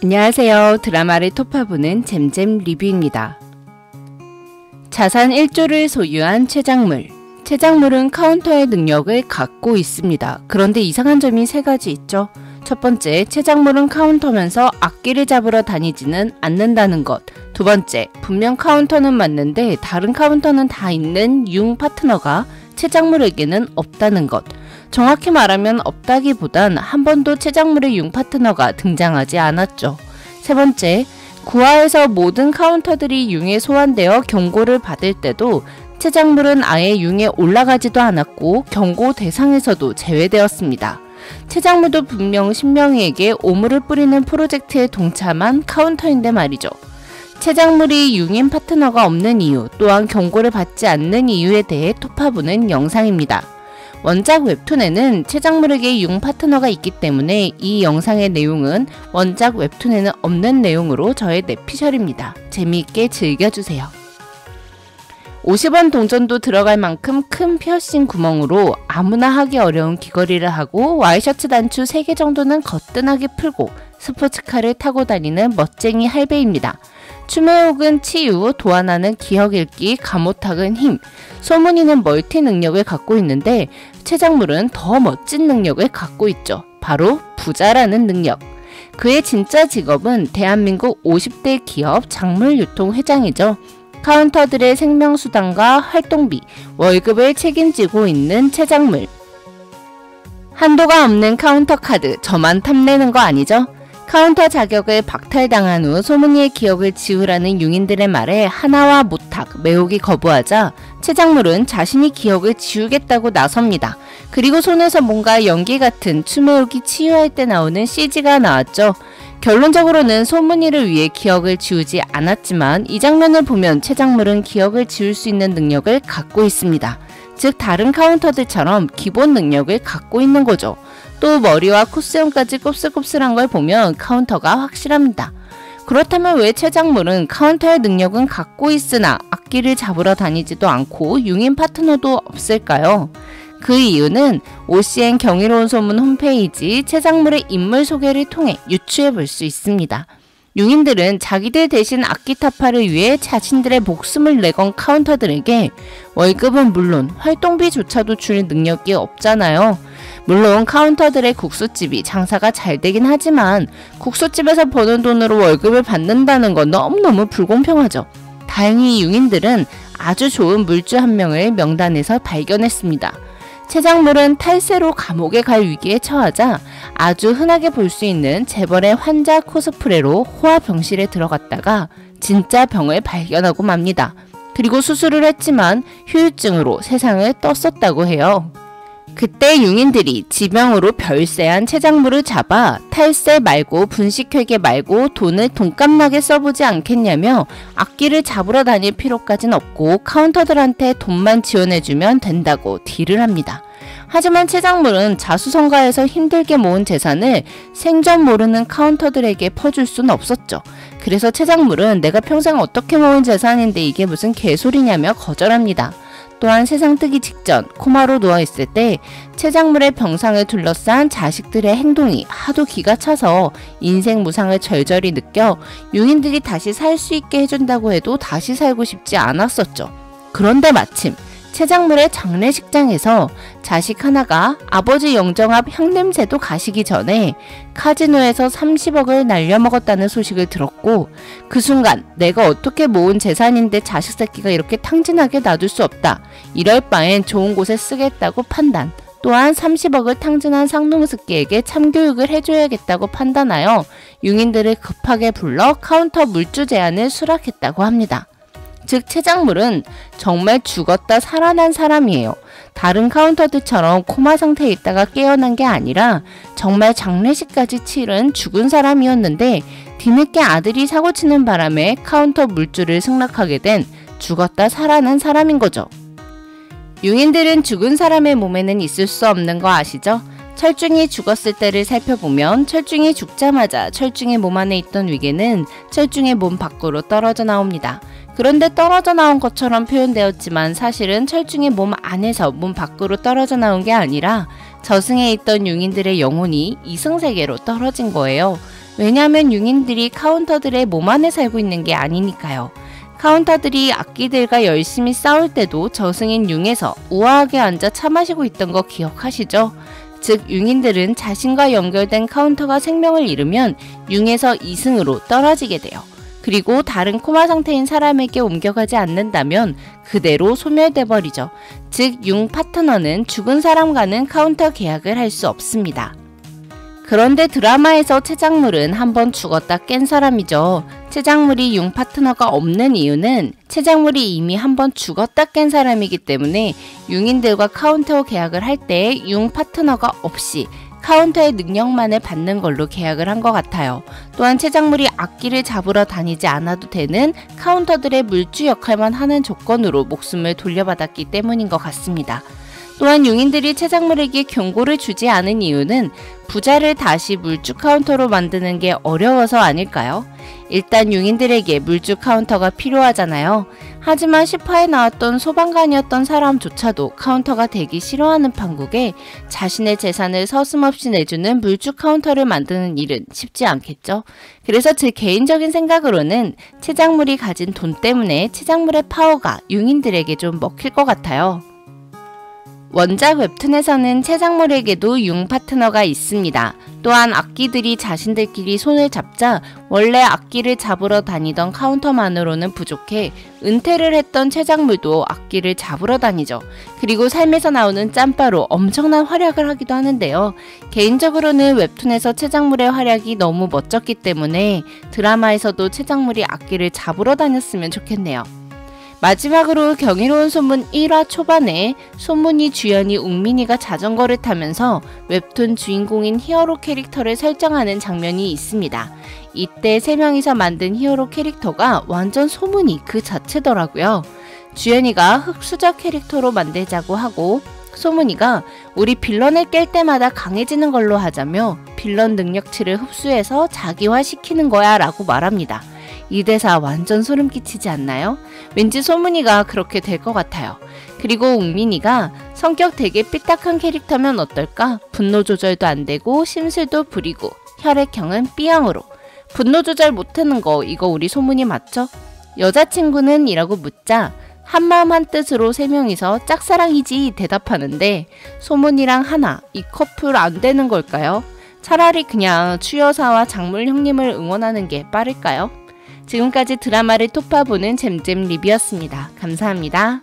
안녕하세요. 드라마를 토파보는 잼잼 리뷰입니다. 자산 1조를 소유한 최장물. 최장물은 카운터의 능력을 갖고 있습니다. 그런데 이상한 점이 3가지 있죠. 첫 번째, 최장물은 카운터면서 악기를 잡으러 다니지는 않는다는 것. 두 번째, 분명 카운터는 맞는데 다른 카운터는 다 있는 융 파트너가 최장물에게는 없다는 것. 정확히 말하면 없다기보단 한 번도 최장물의 융 파트너가 등장하지 않았죠. 세 번째, 구하에서 모든 카운터들이 융에 소환되어 경고를 받을 때도 최장물은 아예 융에 올라가지도 않았고 경고 대상에서도 제외되었습니다. 최장물도 분명 신명희에게 오물을 뿌리는 프로젝트에 동참한 카운터인데 말이죠. 최장물이 융인 파트너가 없는 이유, 또한 경고를 받지 않는 이유에 대해 토파보는 영상입니다. 원작 웹툰에는 최장물에게 융 파트너가 있기 때문에 이 영상의 내용은 원작 웹툰에는 없는 내용으로 저의 내피셜입니다. 재미있게 즐겨주세요. 50원 동전도 들어갈 만큼 큰 피어싱 구멍으로 아무나 하기 어려운 귀걸이를 하고 와이셔츠 단추 3개 정도는 거뜬하게 풀고 스포츠카를 타고 다니는 멋쟁이 할배입니다. 추매혹은 치유, 도안하는 기억 읽기, 감오탁은 힘, 소문이는 멀티 능력을 갖고 있는데 최장물은 더 멋진 능력을 갖고 있죠. 바로 부자라는 능력. 그의 진짜 직업은 대한민국 50대 기업 작물유통 회장이죠. 카운터들의 생명수당과 활동비, 월급을 책임지고 있는 최장물. 한도가 없는 카운터 카드, 저만 탐내는 거 아니죠? 카운터 자격을 박탈당한 후 소문이의 기억을 지우라는 융인들의 말에 하나와 모탁, 매혹이 거부하자 최장물은 자신이 기억을 지우겠다고 나섭니다. 그리고 손에서 뭔가 연기 같은 추매혹이 치유할 때 나오는 CG가 나왔죠. 결론적으로는 소문이를 위해 기억을 지우지 않았지만 이 장면을 보면 최장물은 기억을 지울 수 있는 능력을 갖고 있습니다. 즉 다른 카운터들처럼 기본 능력을 갖고 있는 거죠. 또 머리와 코스염까지 곱슬곱슬한 걸 보면 카운터가 확실합니다. 그렇다면 왜 최장물은 카운터의 능력은 갖고 있으나 악기를 잡으러 다니지도 않고 융인 파트너도 없을까요? 그 이유는 OCN 경이로운 소문 홈페이지 최장물의 인물 소개를 통해 유추해 볼 수 있습니다. 융인들은 자기들 대신 악기 타파를 위해 자신들의 목숨을 내건 카운터들에게 월급은 물론 활동비조차도 줄 능력이 없잖아요. 물론 카운터들의 국수집이 장사가 잘 되긴 하지만 국수집에서 버는 돈으로 월급을 받는다는 건 너무너무 불공평하죠. 다행히 융인들은 아주 좋은 물주 한 명을 명단에서 발견했습니다. 최장물은 탈세로 감옥에 갈 위기에 처하자 아주 흔하게 볼 수 있는 재벌의 환자 코스프레로 호화병실에 들어갔다가 진짜 병을 발견하고 맙니다. 그리고 수술을 했지만 후유증으로 세상을 떴었다고 해요. 그때 융인들이 지병으로 별세한 최장물을 잡아 탈세 말고 분식회계 말고 돈을 돈값나게 써보지 않겠냐며 악기를 잡으러 다닐 필요까진 없고 카운터들한테 돈만 지원해주면 된다고 딜을 합니다. 하지만 최장물은 자수성가해서 힘들게 모은 재산을 생전 모르는 카운터들에게 퍼줄 순 없었죠. 그래서 최장물은 내가 평생 어떻게 모은 재산인데 이게 무슨 개소리냐며 거절합니다. 또한 세상 뜨기 직전 코마로 누워있을 때 최장물의 병상을 둘러싼 자식들의 행동이 하도 기가 차서 인생 무상을 절절히 느껴 융인들이 다시 살 수 있게 해준다고 해도 다시 살고 싶지 않았었죠. 그런데 마침 최장물의 장례식장에서 자식 하나가 아버지 영정 앞 향냄새도 가시기 전에 카지노에서 30억을 날려먹었다는 소식을 들었고 그 순간 내가 어떻게 모은 재산인데 자식 새끼가 이렇게 탕진하게 놔둘 수 없다. 이럴 바엔 좋은 곳에 쓰겠다고 판단. 또한 30억을 탕진한 상놈스끼에게 참교육을 해줘야겠다고 판단하여 융인들을 급하게 불러 카운터 물주 제안을 수락했다고 합니다. 즉 최장물은 정말 죽었다 살아난 사람이에요. 다른 카운터들처럼 코마 상태에 있다가 깨어난 게 아니라 정말 장례식까지 치른 죽은 사람이었는데 뒤늦게 아들이 사고치는 바람에 카운터 물주를 승낙하게 된 죽었다 살아난 사람인 거죠. 융인들은 죽은 사람의 몸에는 있을 수 없는 거 아시죠? 철중이 죽었을 때를 살펴보면 철중이 죽자마자 철중의 몸 안에 있던 위계는 철중의 몸 밖으로 떨어져 나옵니다. 그런데 떨어져 나온 것처럼 표현되었지만 사실은 철중의 몸 안에서 몸 밖으로 떨어져 나온 게 아니라 저승에 있던 융인들의 영혼이 이승세계로 떨어진 거예요. 왜냐하면 융인들이 카운터들의 몸 안에 살고 있는 게 아니니까요. 카운터들이 악기들과 열심히 싸울 때도 저승인 융에서 우아하게 앉아 차 마시고 있던 거 기억하시죠? 즉 융인들은 자신과 연결된 카운터가 생명을 잃으면 융에서 2승으로 떨어지게 돼요. 그리고 다른 코마 상태인 사람에게 옮겨가지 않는다면 그대로 소멸돼 버리죠. 즉 융 파트너는 죽은 사람과는 카운터 계약을 할 수 없습니다. 그런데 드라마에서 최장물은 한번 죽었다 깬 사람이죠. 최장물이 융 파트너가 없는 이유는 최장물이 이미 한번 죽었다 깬 사람이기 때문에 융인들과 카운터 계약을 할 때 융 파트너가 없이 카운터의 능력만을 받는 걸로 계약을 한 것 같아요. 또한 최장물이 악기를 잡으러 다니지 않아도 되는 카운터들의 물주 역할만 하는 조건으로 목숨을 돌려받았기 때문인 것 같습니다. 또한 융인들이 최장물에게 경고를 주지 않은 이유는 부자를 다시 물주 카운터로 만드는 게 어려워서 아닐까요? 일단 융인들에게 물주 카운터가 필요하잖아요. 하지만 10화에 나왔던 소방관이었던 사람조차도 카운터가 되기 싫어하는 판국에 자신의 재산을 서슴없이 내주는 물주 카운터를 만드는 일은 쉽지 않겠죠. 그래서 제 개인적인 생각으로는 최장물이 가진 돈 때문에 최장물의 파워가 융인들에게 좀 먹힐 것 같아요. 원작 웹툰에서는 최장물에게도 융 파트너가 있습니다. 또한 악기들이 자신들끼리 손을 잡자 원래 악기를 잡으러 다니던 카운터만으로는 부족해 은퇴를 했던 최장물도 악기를 잡으러 다니죠. 그리고 삶에서 나오는 짬바로 엄청난 활약을 하기도 하는데요. 개인적으로는 웹툰에서 최장물의 활약이 너무 멋졌기 때문에 드라마에서도 최장물이 악기를 잡으러 다녔으면 좋겠네요. 마지막으로 경이로운 소문 1화 초반에 소문이 주연이 웅민이가 자전거를 타면서 웹툰 주인공인 히어로 캐릭터를 설정하는 장면이 있습니다. 이때 3명이서 만든 히어로 캐릭터가 완전 소문이 그 자체더라고요. 주연이가 흑수저 캐릭터로 만들자고 하고 소문이가 우리 빌런을 깰 때마다 강해지는 걸로 하자며 빌런 능력치를 흡수해서 자기화시키는 거야 라고 말합니다. 이 대사 완전 소름 끼치지 않나요? 왠지 소문이가 그렇게 될 것 같아요. 그리고 웅민이가 성격 되게 삐딱한 캐릭터면 어떨까? 분노 조절도 안 되고 심술도 부리고 혈액형은 B형으로 분노 조절 못하는 거 이거 우리 소문이 맞죠? 여자친구는? 이라고 묻자 한마음 한뜻으로 3명이서 짝사랑이지 대답하는데 소문이랑 하나 이 커플 안 되는 걸까요? 차라리 그냥 추여사와 장물 형님을 응원하는 게 빠를까요? 지금까지 드라마를 톱파보는 잼잼 리뷰였습니다. 감사합니다.